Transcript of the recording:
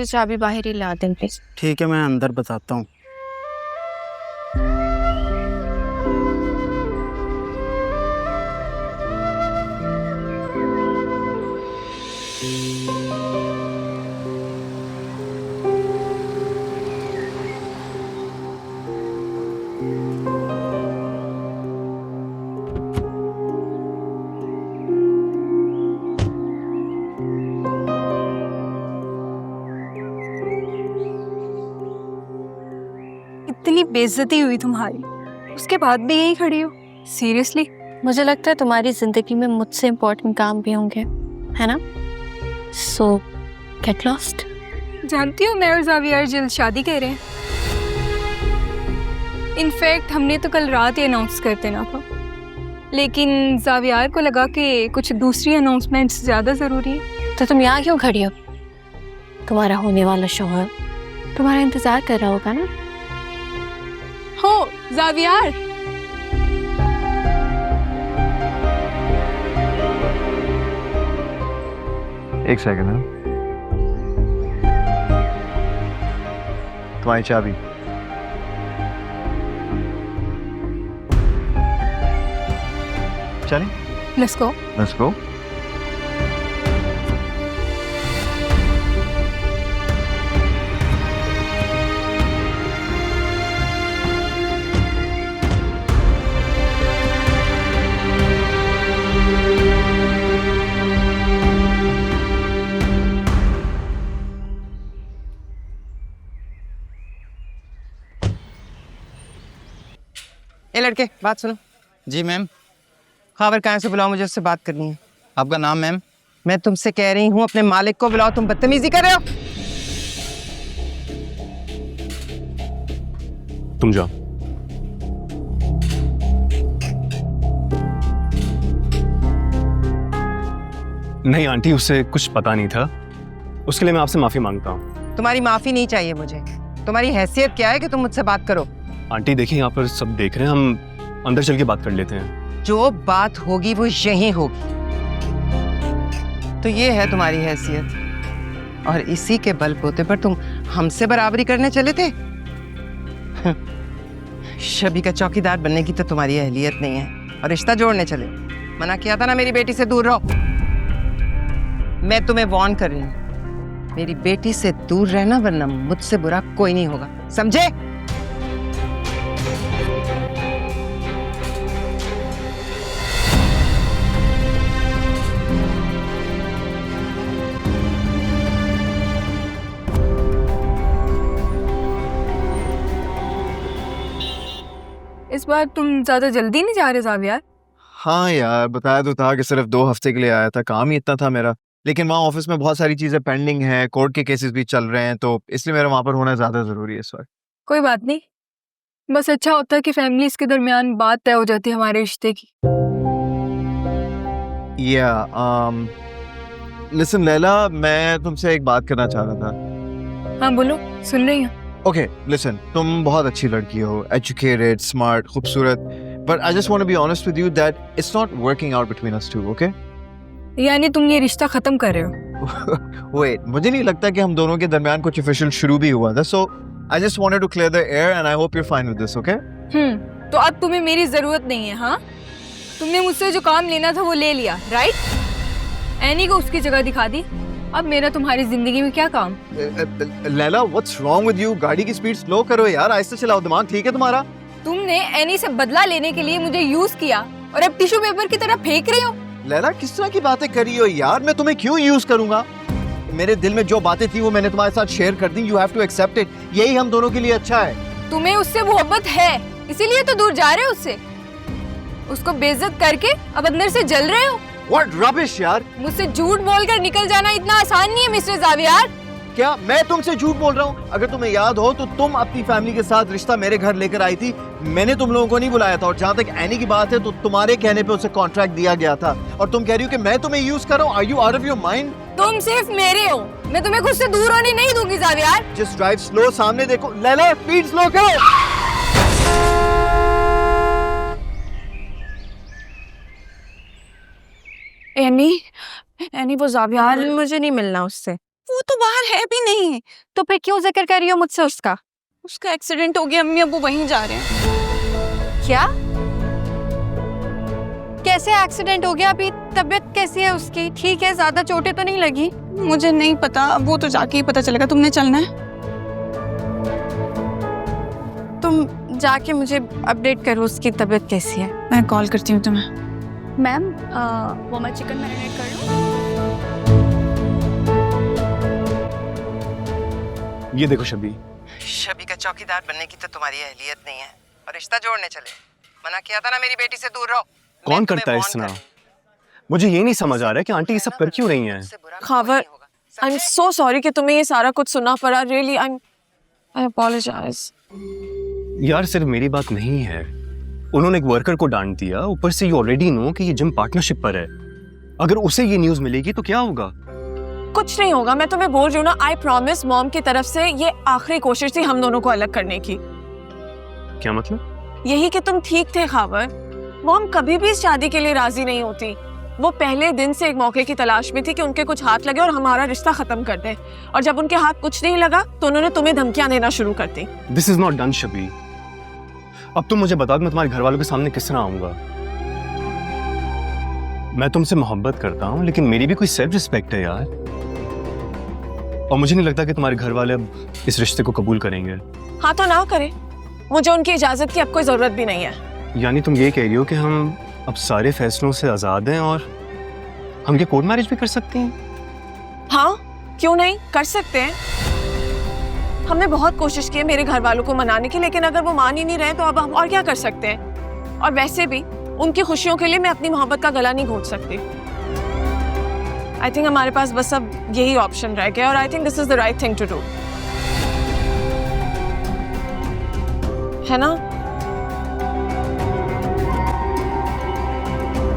मुझे चाबी बाहर ही ला दें प्लीज। ठीक है, मैं अंदर बताता हूँ। इतनी बेइज्जती हुई तुम्हारी, उसके बाद भी यही खड़ी हो? सीरियसली? मुझे लगता है तुम्हारी जिंदगी में मुझसे इम्पोर्टेंट काम भी होंगे, है ना? सो गेट लॉस्ट। जानती हो मैं और जावियर जल्द शादी कर रहे हैं। इनफैक्ट हमने तो कल रात ही अनाउंस कर देना था, लेकिन जावियर को लगा कि कुछ दूसरी अनाउंसमेंट्स ज़्यादा ज़रूरी है। तो तुम यहाँ क्यों खड़ी हो? तुम्हारा होने वाला शौहर तुम्हारा इंतजार कर रहा होगा ना? हो जावियर, एक सेकंड है, तुम्हारी चाबी। चलें? Let's go. Let's go. ए लड़के, बात सुनो। जी मैम। खबर कहाँ से बुलाओ, मुझे उससे बात करनी है। आपका नाम मैम? मैं तुमसे कह रही हूँ अपने मालिक को बुलाओ, तुम बदतमीजी कर रहे हो। तुम जाओ। नहीं आंटी, उसे कुछ पता नहीं था, उसके लिए मैं आपसे माफी मांगता हूँ। तुम्हारी माफी नहीं चाहिए मुझे। तुम्हारी हैसियत क्या है कि तुम मुझसे बात करो? आंटी देखिए, यहाँ पर सब देख रहे हैं, हम अंदर चल के बात कर लेते हैं। जो बात होगी वो यहीं होगी। तो ये है तुम्हारी हैसियत, और इसी के बलबूते पर तुम हमसे बराबरी करने चले थे। शबी का चौकीदार बनने की तो तुम्हारी अहलियत नहीं है, और रिश्ता जोड़ने चले। मना किया था ना मेरी बेटी से दूर रहो। मैं तुम्हें वार्न कर रही हूँ, मेरी बेटी से दूर रहना, वरना मुझसे बुरा कोई नहीं होगा, समझे? इस बार तुम ज़्यादा जल्दी नहीं जा रहे जावियर? हाँ यार, बताया तो था कि सिर्फ 2 हफ्ते के लिए आया था, काम ही इतना था मेरा। लेकिन वहाँ ऑफिस में बहुत सारी चीजें पेंडिंग हैं, कोर्ट के केसेस भी चल रहे हैं, तो इसलिए मेरा वहाँ पर होना ज्यादा जरूरी है इस वक्त। कोई बात नहीं, बस अच्छा होता है कि फैमिलीज के दरमियान बात तय हो जाती है हमारे रिश्ते की। लिसन लैला, मैं तुमसे एक बात करना चाह रहा था। हाँ बोलो, सुन रही हूँ। ओके लिसन, तुम बहुत अच्छी लड़की हो, एजुकेटेड, स्मार्ट, खूबसूरत, but I just want to be honest with you that it's not working out between us two, okay? यानी तुम ये रिश्ता खत्म कर रहे हो? वेट, मुझे नहीं लगता कि हम दोनों के दरमियान कुछ ऑफिशियल शुरू भी हुआ था, so I just wanted to clear the air and I hope you are fine with this, okay? तो अब तुम्हें मेरी जरूरत नहीं है? हाँ, तुमने मुझसे जो काम लेना था वो ले लिया, राइट? एनी को उसकी जगह दिखा दी, अब मेरा तुम्हारी जिंदगी में क्या काम? Laila, what's wrong with you? गाड़ी की स्पीड स्लो करो यार, आहिस्ते चलाओ, दिमाग ठीक है तुम्हारा? तुमने एनी से बदला लेने के लिए मुझे यूज किया और अब टिश्यू पेपर की तरह फेंक रही हो। लैला, किस तरह की बातें कर रही हो यार? मैं तुम्हें क्यों यूज करूंगा? मेरे दिल में जो बातें थी वो मैंने तुम्हारे साथ शेयर कर दी, you have to accept it. यही हम दोनों के लिए अच्छा है। तुम्हें उससे मोहब्बत है, इसीलिए तो दूर जा रहे हो उससे। उसको बेइज्जत करके अब अंदर से जल रहे हो। What rubbish यार! मुझसे झूठ बोलकर निकल जाना इतना आसान नहीं है मिस्टर जावियर। क्या मैं तुमसे झूठ बोल रहा हूँ? अगर तुम्हें याद हो तो तुम अपनी फैमिली के साथ रिश्ता मेरे घर लेकर आई थी, मैंने तुम लोगों को नहीं बुलाया था। और जहाँ तक एनी की बात है तो तुम्हारे कहने पे उसे कॉन्ट्रैक्ट दिया गया था, और तुम कह रही हो कि मैं तुम्हें यूज कर रहा हूँ। Are you out of your mind? तुम सिर्फ मेरे हो, मैं तुम्हें खुद से दूर होने नहीं दूंगी जावियर। जस्ट ड्राइव स्लो, सामने देखो। लैला, स्पीड स्लो करो। एनी वो जावियर, मुझे नहीं मिलना उससे। वो तो बाहर है भी नहीं। तो फिर क्यों जिक्र कर रही हो मुझसे उसका? उसका एक्सीडेंट हो गया अम्मी, अब वो वहीं जा रहे हैं। क्या? कैसे एक्सीडेंट हो गया? अभी तबीयत कैसी है उसकी? ठीक है, ज्यादा चोटें तो नहीं लगी? मुझे नहीं पता, अब वो तो जाके ही पता चलेगा। तुमने चलना है? तुम जाके मुझे अपडेट करो उसकी तबीयत कैसी है। मैं कॉल करती हूँ तुम्हें। मैम वो मैं चिकन मैरिनेट कर लूँ? ये देखो शबी, शबी का चौकीदार बनने की तो तुम्हारी अहलियत नहीं है और रिश्ता जोड़ने चले। मना किया था ना मेरी बेटी से दूर रहो। कौन करता है इस तरह? मुझे ये नहीं समझ आ रहा है कि आंटी ये सब कर क्यों रही हैं। Khawar, I am so sorry कि तुम्हें ये सारा कुछ सुनना पड़ा। Really I apologise. यार सिर्फ मेरी बात नहीं है, उन्होंने एक वर्कर को डांट दिया, ऊपर से यू ऑलरेडी नो कि ये जिम पार्टनरशिप पर है। अगर उसे ये न्यूज़ मिलेगी तो क्या होगा? कुछ नहीं होगा, मैं तुम्हें बोल रही हूँ ना। आई प्रॉमिस, मॉम की तरफ से ये आखिरी कोशिश थी हम दोनों को अलग करने की। क्या मतलब? यही कि तुम ठीक थे खावर। मॉम कभी भी इस शादी के लिए राजी नहीं होती। वो पहले दिन से एक मौके की तलाश में थी कि उनके कुछ हाथ लगे और हमारा रिश्ता खत्म कर दे। और जब उनके हाथ कुछ नहीं लगा तो उन्होंने तुम्हें धमकियां देना शुरू कर दी। This is not done शबी। अब तुम मुझे बताओ कि मैं तुम्हारे घर वालों के सामने किस तरह आऊंगा? मैं तुमसे मोहब्बत करता हूँ लेकिन मेरी भी कोई सेल्फ रिस्पेक्ट है यार, और मुझे नहीं लगता कि तुम्हारे घर वाले अब इस रिश्ते को कबूल करेंगे। हाँ तो ना करे, मुझे उनकी इजाजत की अब कोई जरूरत भी नहीं है। यानी तुम ये कह रही हो कि हम अब सारे फैसलों से आजाद हैं और हम ये कोर्ट मैरिज भी कर सकते हैं? हाँ क्यों नहीं, कर सकते हैं। हमने बहुत कोशिश की है मेरे घर वालों को मनाने की, लेकिन अगर वो मान ही नहीं रहे तो अब हम और क्या कर सकते हैं। और वैसे भी उनकी खुशियों के लिए मैं अपनी मोहब्बत का गला नहीं घोट सकती। आई थिंक हमारे पास बस अब यही ऑप्शन रह गया और I think this is the right thing to do, है ना?